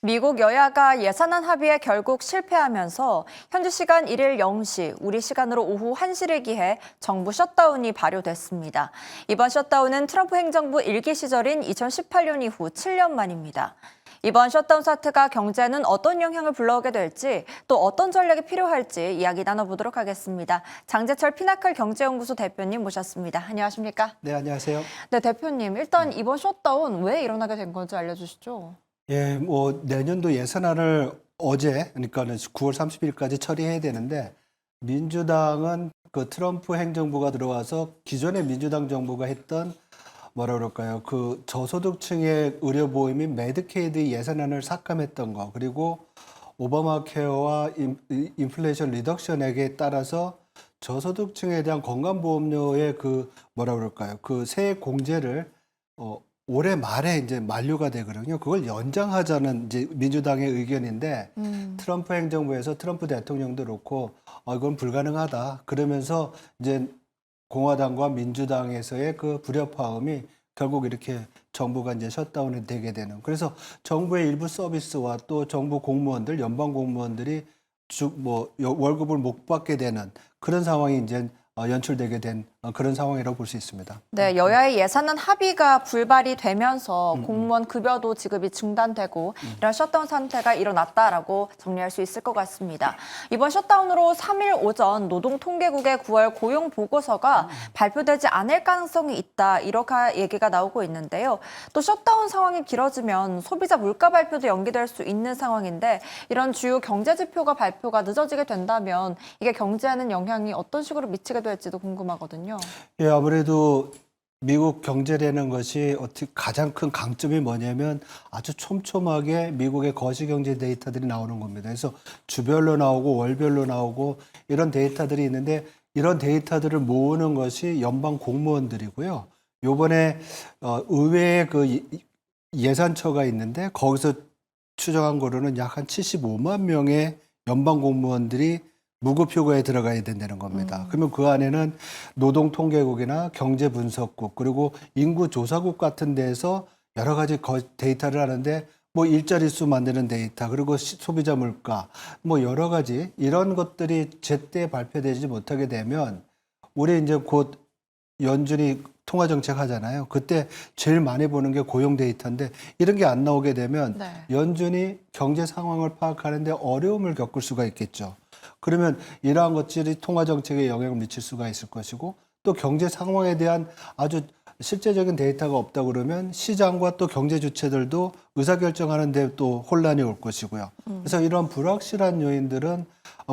미국 여야가 예산안 합의에 결국 실패하면서 현지 시간 1일 0시, 우리 시간으로 오후 1시를 기해 정부 셧다운이 발효됐습니다. 이번 셧다운은 트럼프 행정부 일기 시절인 2018년 이후 7년 만입니다. 이번 셧다운 사태가 경제에는 어떤 영향을 불러오게 될지 또 어떤 전략이 필요할지 이야기 나눠보도록 하겠습니다. 장재철 피나클 경제연구소 대표님 모셨습니다. 안녕하십니까? 네, 안녕하세요. 네, 대표님. 일단 이번 셧다운 왜 일어나게 된 건지 알려주시죠. 예, 뭐 내년도 예산안을 어제, 그러니까 9월 30일까지 처리해야 되는데 민주당은 그 트럼프 행정부가 들어와서 기존의 민주당 정부가 했던 뭐라 그럴까요? 그 저소득층의 의료보험인 메디케이드 예산안을 삭감했던 거, 그리고 오바마 케어와 인플레이션 리덕션 액에 따라서 저소득층에 대한 건강보험료의 그 뭐라 그럴까요? 그 세액 공제를 올해 말에 이제 만료가 되거든요. 그걸 연장하자는 이제 민주당의 의견인데 트럼프 행정부에서 트럼프 대통령도 그렇고 이건 불가능하다. 그러면서 이제 공화당과 민주당에서의 그 불협화음이 결국 이렇게 정부가 이제 셧다운이 되게 되는. 그래서 정부의 일부 서비스와 또 정부 공무원들, 연방 공무원들이 월급을 못 받게 되는 그런 상황이 이제 연출되게 된 그런 상황이라고 볼 수 있습니다. 네, 여야의 예산안 합의가 불발이 되면서 공무원 급여도 지급이 중단되고 이런 셧다운 상태가 일어났다라고 정리할 수 있을 것 같습니다. 이번 셧다운으로 3일 오전 노동통계국의 9월 고용 보고서가 발표되지 않을 가능성이 있다 이렇게 얘기가 나오고 있는데요. 또 셧다운 상황이 길어지면 소비자 물가 발표도 연기될 수 있는 상황인데 이런 주요 경제 지표가 발표가 늦어지게 된다면 이게 경제에는 영향이 어떤 식으로 미치게 될지도 궁금하거든요. 예, 아무래도 미국 경제라는 것이 어떻게 가장 큰 강점이 뭐냐면 아주 촘촘하게 미국의 거시경제 데이터들이 나오는 겁니다. 그래서 주별로 나오고 월별로 나오고 이런 데이터들이 있는데 이런 데이터들을 모으는 것이 연방 공무원들이고요. 요번에 의회에 그 예산처가 있는데 거기서 추정한 거로는 약 한 75만 명의 연방 공무원들이 무급휴가에 들어가야 된다는 겁니다. 그러면 그 안에는 노동통계국이나 경제분석국 그리고 인구조사국 같은 데에서 여러 가지 데이터를 하는데 뭐 일자리 수 만드는 데이터 그리고 소비자 물가 뭐 여러 가지 이런 것들이 제때 발표되지 못하게 되면 우리 이제 곧 연준이 통화정책 하잖아요. 그때 제일 많이 보는 게 고용 데이터인데 이런 게 안 나오게 되면 네. 연준이 경제 상황을 파악하는데 어려움을 겪을 수가 있겠죠. 그러면 이러한 것들이 통화정책에 영향을 미칠 수가 있을 것이고 또 경제 상황에 대한 아주 실제적인 데이터가 없다 그러면 시장과 또 경제 주체들도 의사결정하는 데 또 혼란이 올 것이고요. 그래서 이런 불확실한 요인들은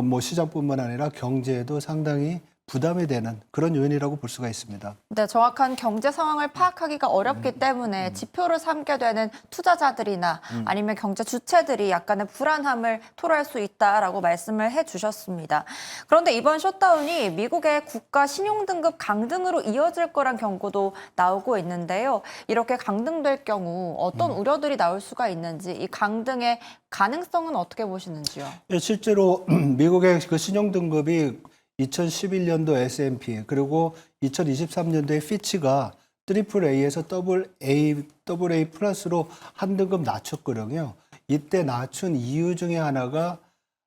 뭐 시장뿐만 아니라 경제에도 상당히 부담이 되는 그런 요인이라고 볼 수가 있습니다. 네, 정확한 경제 상황을 파악하기가 어렵기 때문에 지표를 삼게 되는 투자자들이나 아니면 경제 주체들이 약간의 불안함을 토로할 수 있다라고 말씀을 해주셨습니다. 그런데 이번 셧다운이 미국의 국가 신용등급 강등으로 이어질 거란 경고도 나오고 있는데요. 이렇게 강등될 경우 어떤 우려들이 나올 수가 있는지 이 강등의 가능성은 어떻게 보시는지요? 예, 실제로 미국의 그 신용등급이 2011년도 S&P 그리고 2023년도에 피치가 트리플 A에서 더블 A 플러스로 한 등급 낮췄거든요. 이때 낮춘 이유 중에 하나가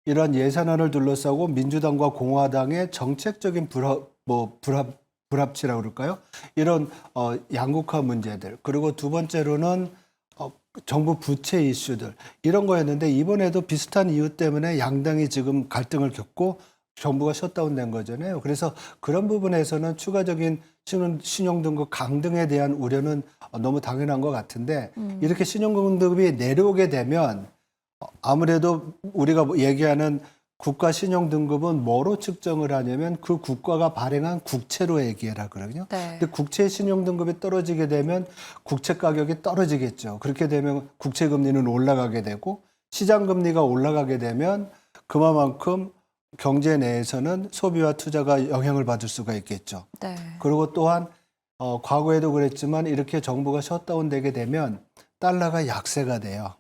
이런 예산안을 둘러싸고 민주당과 공화당의 정책적인 불합치라고 그럴까요? 이런 양극화 문제들 그리고 두 번째로는 정부 부채 이슈들 이런 거였는데 이번에도 비슷한 이유 때문에 양당이 지금 갈등을 겪고 정부가 셧다운된 거잖아요. 그래서 그런 부분에서는 추가적인 신용등급 강등에 대한 우려는 너무 당연한 것 같은데 이렇게 신용등급이 내려오게 되면 아무래도 우리가 얘기하는 국가 신용등급은 뭐로 측정을 하냐면 그 국가가 발행한 국채로 얘기해라 그러거든요. 네. 근데 국채 신용등급이 떨어지게 되면 국채 가격이 떨어지겠죠. 그렇게 되면 국채 금리는 올라가게 되고 시장 금리가 올라가게 되면 그만큼 경제 내에서는 소비와 투자가 영향을 받을 수가 있겠죠. 네. 그리고 또한 과거에도 그랬지만 이렇게 정부가 셧다운 되게 되면 달러가 약세가 돼요.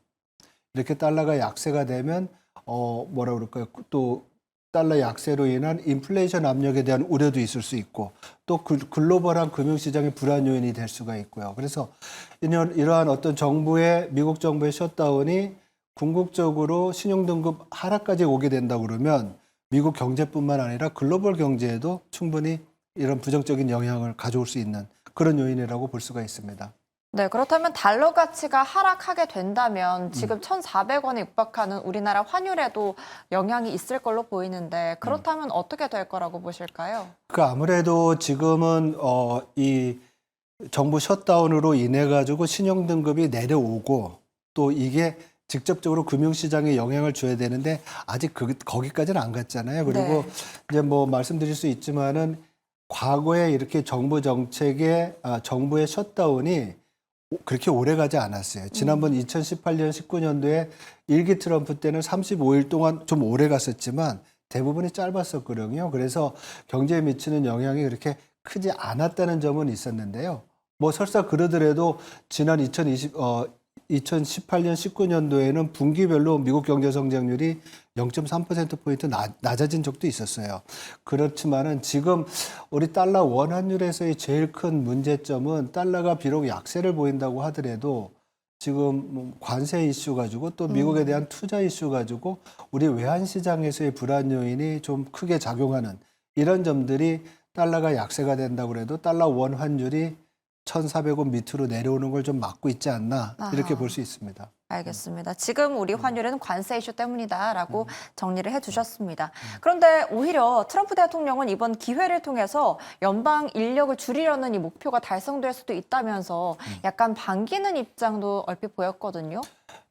이렇게 달러가 약세가 되면 뭐라 그럴까요? 또 달러 약세로 인한 인플레이션 압력에 대한 우려도 있을 수 있고 또 글로벌한 금융시장의 불안 요인이 될 수가 있고요. 그래서 이러한 어떤 미국 정부의 셧다운이 궁극적으로 신용등급 하락까지 오게 된다 그러면 미국 경제뿐만 아니라 글로벌 경제에도 충분히 이런 부정적인 영향을 가져올 수 있는 그런 요인이라고 볼 수가 있습니다. 네, 그렇다면 달러 가치가 하락하게 된다면 지금 1,400원에 육박하는 우리나라 환율에도 영향이 있을 걸로 보이는데 그렇다면 어떻게 될 거라고 보실까요? 아무래도 지금은 이 정부 셧다운으로 인해 가지고 신용 등급이 내려오고 또 이게 직접적으로 금융시장에 영향을 줘야 되는데 아직 거기까지는 안 갔잖아요. 그리고 네. 이제 뭐 말씀드릴 수 있지만은 과거에 이렇게 정부 정책의 정부의 셧다운이 그렇게 오래 가지 않았어요. 지난번 2018년, 19년도에 1기 트럼프 때는 35일 동안 좀 오래 갔었지만 대부분이 짧았었거든요. 그래서 경제에 미치는 영향이 그렇게 크지 않았다는 점은 있었는데요. 뭐 설사 그러더라도 지난 2018년, 19년도에는 분기별로 미국 경제 성장률이 0.3%포인트 낮아진 적도 있었어요. 그렇지만은 지금 우리 달러 원 환율에서의 제일 큰 문제점은 달러가 비록 약세를 보인다고 하더라도 지금 뭐 관세 이슈 가지고 또 미국에 대한 투자 이슈 가지고 우리 외환 시장에서의 불안 요인이 좀 크게 작용하는 이런 점들이 달러가 약세가 된다고 해도 달러 원 환율이 1,400원 밑으로 내려오는 걸 좀 막고 있지 않나 이렇게 볼 수 있습니다. 알겠습니다. 지금 우리 환율은 관세 이슈 때문이다라고 정리를 해주셨습니다. 그런데 오히려 트럼프 대통령은 이번 기회를 통해서 연방 인력을 줄이려는 이 목표가 달성될 수도 있다면서 약간 반기는 입장도 얼핏 보였거든요.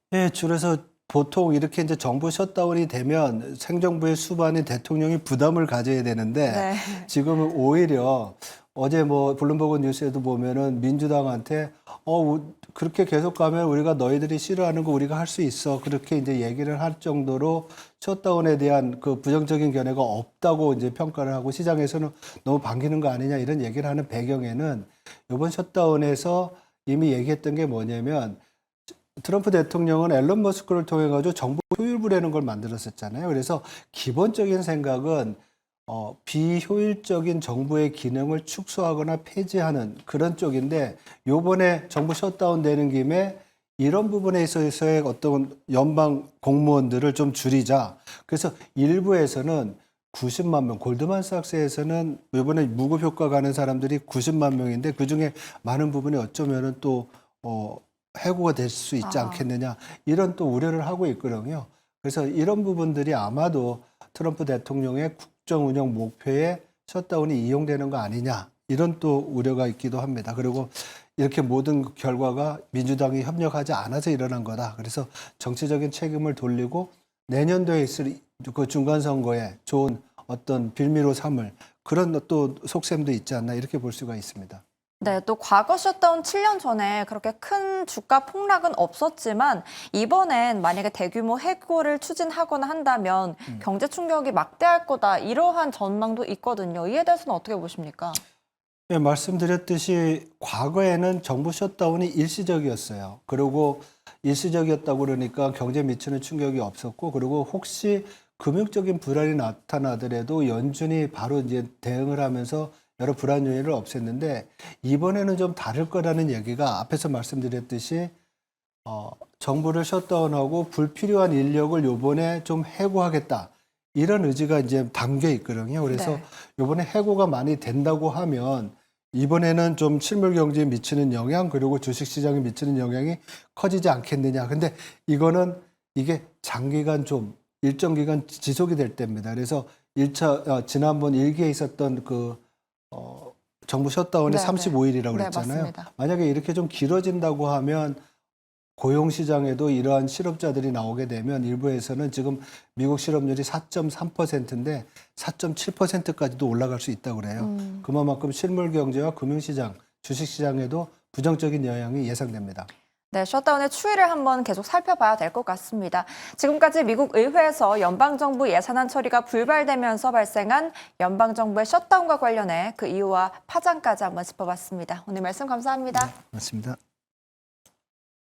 네, 줄여서 보통 이렇게 이제 정부 셧다운이 되면 행정부의 수반인 대통령이 부담을 가져야 되는데 네. 지금은 오히려 어제 뭐 블룸버그 뉴스에도 보면은 민주당한테 그렇게 계속 가면 우리가 너희들이 싫어하는 거 우리가 할 수 있어 그렇게 이제 얘기를 할 정도로 셧다운에 대한 그 부정적인 견해가 없다고 이제 평가를 하고 시장에서는 너무 반기는 거 아니냐 이런 얘기를 하는 배경에는 이번 셧다운에서 이미 얘기했던 게 뭐냐면 트럼프 대통령은 앨런 머스크를 통해 가지고 정부 효율부라는 걸 만들었었잖아요. 그래서 기본적인 생각은 비효율적인 정부의 기능을 축소하거나 폐지하는 그런 쪽인데 요번에 정부 셧다운 되는 김에 이런 부분에 있어서의 어떤 연방 공무원들을 좀 줄이자. 그래서 일부에서는 90만 명, 골드만삭스에서는 이번에 무급 효과 가는 사람들이 90만 명인데 그중에 많은 부분이 어쩌면은 또 해고가 될 수 있지 않겠느냐 이런 또 우려를 하고 있거든요. 그래서 이런 부분들이 아마도 트럼프 대통령의 국정 운영 목표에 셧다운이 이용되는 거 아니냐 이런 또 우려가 있기도 합니다. 그리고 이렇게 모든 결과가 민주당이 협력하지 않아서 일어난 거다. 그래서 정치적인 책임을 돌리고 내년도에 있을 그 중간 선거에 좋은 어떤 빌미로 삼을 그런 또 속셈도 있지 않나 이렇게 볼 수가 있습니다. 네, 또 과거 셧다운 7년 전에 그렇게 큰 주가 폭락은 없었지만 이번엔 만약에 대규모 해고를 추진하거나 한다면 경제 충격이 막대할 거다 이러한 전망도 있거든요. 이에 대해서는 어떻게 보십니까? 네, 말씀드렸듯이 과거에는 정부 셧다운이 일시적이었어요. 그리고 일시적이었다고 그러니까 경제에 미치는 충격이 없었고 그리고 혹시 금융적인 불안이 나타나더라도 연준이 바로 이제 대응을 하면서 여러 불안 요인을 없앴는데 이번에는 좀 다를 거라는 얘기가 앞에서 말씀드렸듯이 정부를 셧다운하고 불필요한 인력을 요번에 좀 해고하겠다. 이런 의지가 이제 담겨 있거든요. 그래서 네. 요번에 해고가 많이 된다고 하면 이번에는 좀 실물 경제에 미치는 영향 그리고 주식 시장에 미치는 영향이 커지지 않겠느냐. 근데 이게 장기간 좀 일정 기간 지속이 될 때입니다. 그래서 지난번 1기에 있었던 정부 셧다운이 네, 35일이라고 네, 그랬잖아요. 맞습니다. 만약에 이렇게 좀 길어진다고 하면 고용시장에도 이러한 실업자들이 나오게 되면 일부에서는 지금 미국 실업률이 4.3%인데 4.7%까지도 올라갈 수 있다고 그래요. 그만큼 실물 경제와 금융시장, 주식시장에도 부정적인 영향이 예상됩니다. 네, 셧다운의 추이를 한번 계속 살펴봐야 될 것 같습니다. 지금까지 미국 의회에서 연방정부 예산안 처리가 불발되면서 발생한 연방정부의 셧다운과 관련해 그 이유와 파장까지 한번 짚어봤습니다. 오늘 말씀 감사합니다. 네, 고맙습니다.